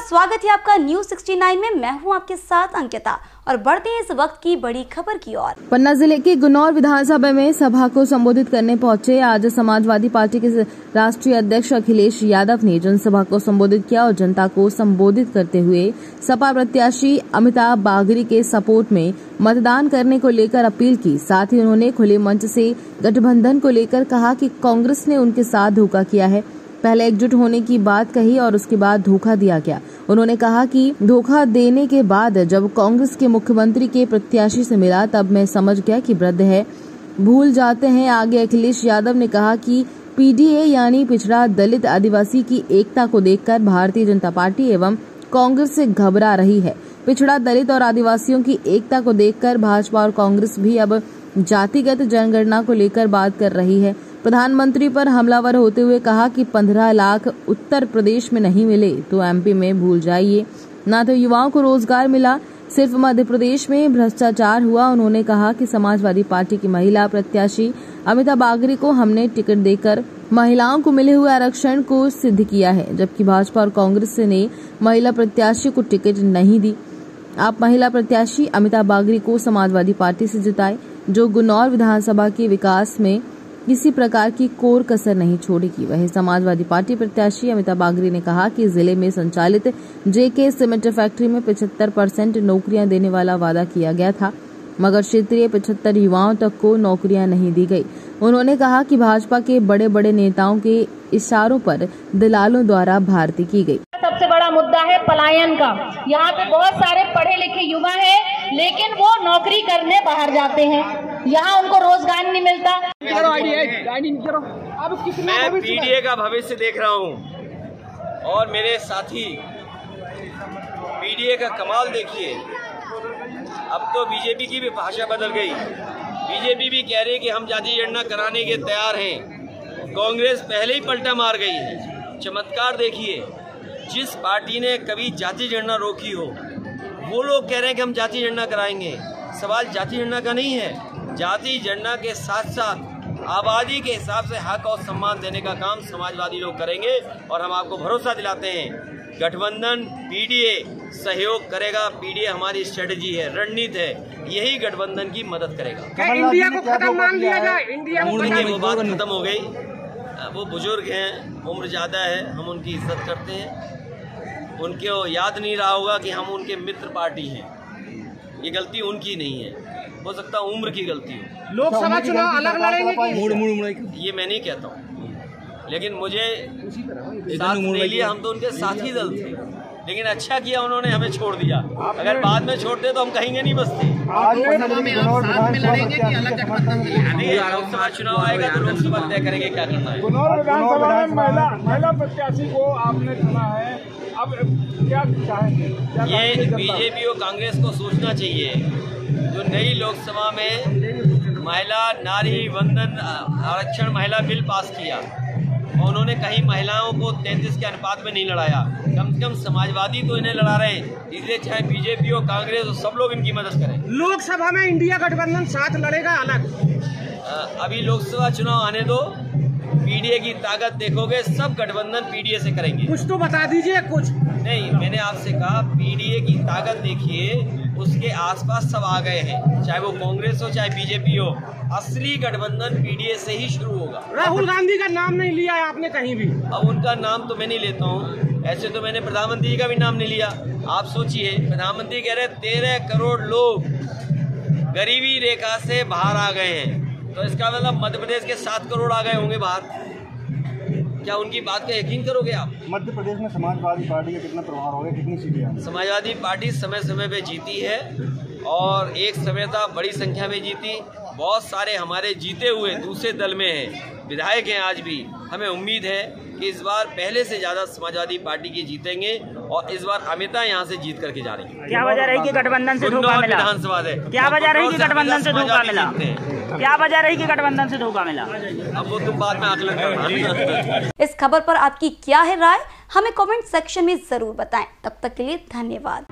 स्वागत है आपका न्यूज 69 में। मैं हूं आपके साथ अंकिता और बढ़ते हैं इस वक्त की बड़ी खबर की ओर। पन्ना जिले के गुनौर विधानसभा में सभा को संबोधित करने पहुंचे आज समाजवादी पार्टी के राष्ट्रीय अध्यक्ष अखिलेश यादव ने जनसभा को संबोधित किया और जनता को संबोधित करते हुए सपा प्रत्याशी अमिताभ बागरी के सपोर्ट में मतदान करने को लेकर अपील की। साथ ही उन्होंने खुले मंच से गठबंधन को लेकर कहा कि कांग्रेस ने उनके साथ धोखा किया है। पहले एकजुट होने की बात कही और उसके बाद धोखा दिया गया। उन्होंने कहा कि धोखा देने के बाद जब कांग्रेस के मुख्यमंत्री के प्रत्याशी से मिला तब मैं समझ गया कि वृद्ध है, भूल जाते हैं। आगे अखिलेश यादव ने कहा कि पीडीए यानी पिछड़ा दलित आदिवासी की एकता को देखकर भारतीय जनता पार्टी एवं कांग्रेस से घबरा रही है। पिछड़ा दलित और आदिवासियों की एकता को देखकर भाजपा और कांग्रेस भी अब जातिगत जनगणना को लेकर बात कर रही है। प्रधानमंत्री पर हमलावर होते हुए कहा कि 15 लाख उत्तर प्रदेश में नहीं मिले तो एमपी में भूल जाइए। न तो युवाओं को रोजगार मिला, सिर्फ मध्य प्रदेश में भ्रष्टाचार हुआ। उन्होंने कहा कि समाजवादी पार्टी की महिला प्रत्याशी अमिताभ बागरी को हमने टिकट देकर महिलाओं को मिले हुए आरक्षण को सिद्ध किया है, जबकि भाजपा और कांग्रेस ने महिला प्रत्याशी को टिकट नहीं दी। आप महिला प्रत्याशी अमिताभ बागरी को समाजवादी पार्टी से जिताए, जो गुनौर विधानसभा के विकास में किसी प्रकार की कोर कसर नहीं छोड़ेगी। वहीं समाजवादी पार्टी प्रत्याशी अमिताभ बागरी ने कहा कि जिले में संचालित जेके सीमेंट फैक्ट्री में 75% नौकरियां देने वाला वादा किया गया था, मगर क्षेत्रीय 75 युवाओं तक को नौकरियां नहीं दी गई। उन्होंने कहा कि भाजपा के बड़े बड़े नेताओं के इशारों पर दलालों द्वारा भर्ती की गई। सबसे बड़ा मुद्दा है पलायन का। यहाँ पे बहुत सारे पढ़े लिखे युवा हैं, लेकिन वो नौकरी करने बाहर जाते हैं, यहाँ उनको रोजगार नहीं मिलता। मैं पीडीए का भविष्य देख रहा हूँ और मेरे साथी पीडीए का कमाल देखिए। अब तो बीजेपी की भी भाषा बदल गई। बीजेपी भी कह रही है कि हम जाति जनगणना कराने के तैयार हैं। कांग्रेस पहले ही पलटा मार गई है। चमत्कार देखिए, जिस पार्टी ने कभी जाति जनगणना रोकी हो वो लोग कह रहे हैं कि हम जाति जनगणना कराएंगे। सवाल जाति जनगणना का नहीं है। जाति जनगणना के साथ साथ आबादी के हिसाब से हक और सम्मान देने का काम समाजवादी लोग करेंगे और हम आपको भरोसा दिलाते हैं गठबंधन पीडीए सहयोग करेगा। पीडीए हमारी स्ट्रेटजी है, रणनीति है, यही गठबंधन की मदद करेगा। इंडिया को खत्म मान लिया जाए। इंडिया वो बात खत्म हो गई। वो बुजुर्ग हैं, उम्र ज़्यादा है, हम उनकी इज्जत करते हैं। उनको याद नहीं रहा होगा कि हम उनके मित्र पार्टी हैं। ये गलती उनकी नहीं है, हो सकता उम्र की गलती हो। लोकसभा चुनाव अलग लड़ेंगे ये मैं नहीं कहता हूँ, लेकिन मुझे साथ नहीं लिया। हम तो उनके साथी दल थे, लेकिन अच्छा किया उन्होंने हमें छोड़ दिया। अगर बाद में छोड़ते तो हम कहेंगे नहीं बसते। लोकसभा चुनाव आएगा तो लोकसभा तय करेंगे क्या करना है। विधानसभा में महिला प्रत्याशी को आपने चुना है, अब क्या चाहेंगे? ये बीजेपी और कांग्रेस को सोचना चाहिए। जो नई लोकसभा में महिला नारी वंदन आरक्षण महिला बिल पास किया और उन्होंने कहीं महिलाओं को 33 के अनुपात में नहीं लड़ाया। कम से कम समाजवादी तो इन्हें लड़ा रहे हैं, इसलिए चाहे बीजेपी और कांग्रेस और सब लोग इनकी मदद करें। लोकसभा में इंडिया गठबंधन साथ लड़ेगा अलग? अभी लोकसभा चुनाव आने दो, पीडीए की ताकत देखोगे। सब गठबंधन पीडीए से करेंगे। कुछ तो बता दीजिए। कुछ नहीं, मैंने आपसे कहा पीडीए की ताकत देखिए, उसके आसपास सब आ गए हैं, चाहे वो कांग्रेस हो चाहे बीजेपी हो। असली गठबंधन पीडीए से ही शुरू होगा। राहुल गांधी का नाम नहीं लिया है आपने कहीं भी? अब उनका नाम तो मैं नहीं लेता हूँ, ऐसे तो मैंने प्रधानमंत्री का भी नाम नहीं लिया। आप सोचिए, प्रधानमंत्री कह रहे 13 करोड़ लोग गरीबी रेखा से बाहर आ गए हैं, तो इसका मतलब मध्य प्रदेश के 7 करोड़ आ गए होंगे बाहर। क्या उनकी बात का यकीन करोगे आप? मध्य प्रदेश में समाजवादी पार्टी का कितना प्रभाव हो गया, कितनी सीटें? समाजवादी पार्टी समय समय पे जीती है और एक समय था बड़ी संख्या में जीती। बहुत सारे हमारे जीते हुए दूसरे दल में हैं, विधायक हैं आज भी। हमें उम्मीद है कि इस बार पहले से ज्यादा समाजवादी पार्टी की जीतेंगे और इस बार अमिता यहाँ से जीत करके जा रही है। क्या वजह रही कि गठबंधन से धोखा मिला? विधानसभा है। क्या वजह रही कि गठबंधन से धोखा मिला? क्या वजह रही कि गठबंधन से धोखा मिला? अब वो तुम बाद में आकलन करना। इस खबर पर आपकी क्या है राय, हमें कमेंट सेक्शन में जरूर बताएं। तब तक के लिए धन्यवाद।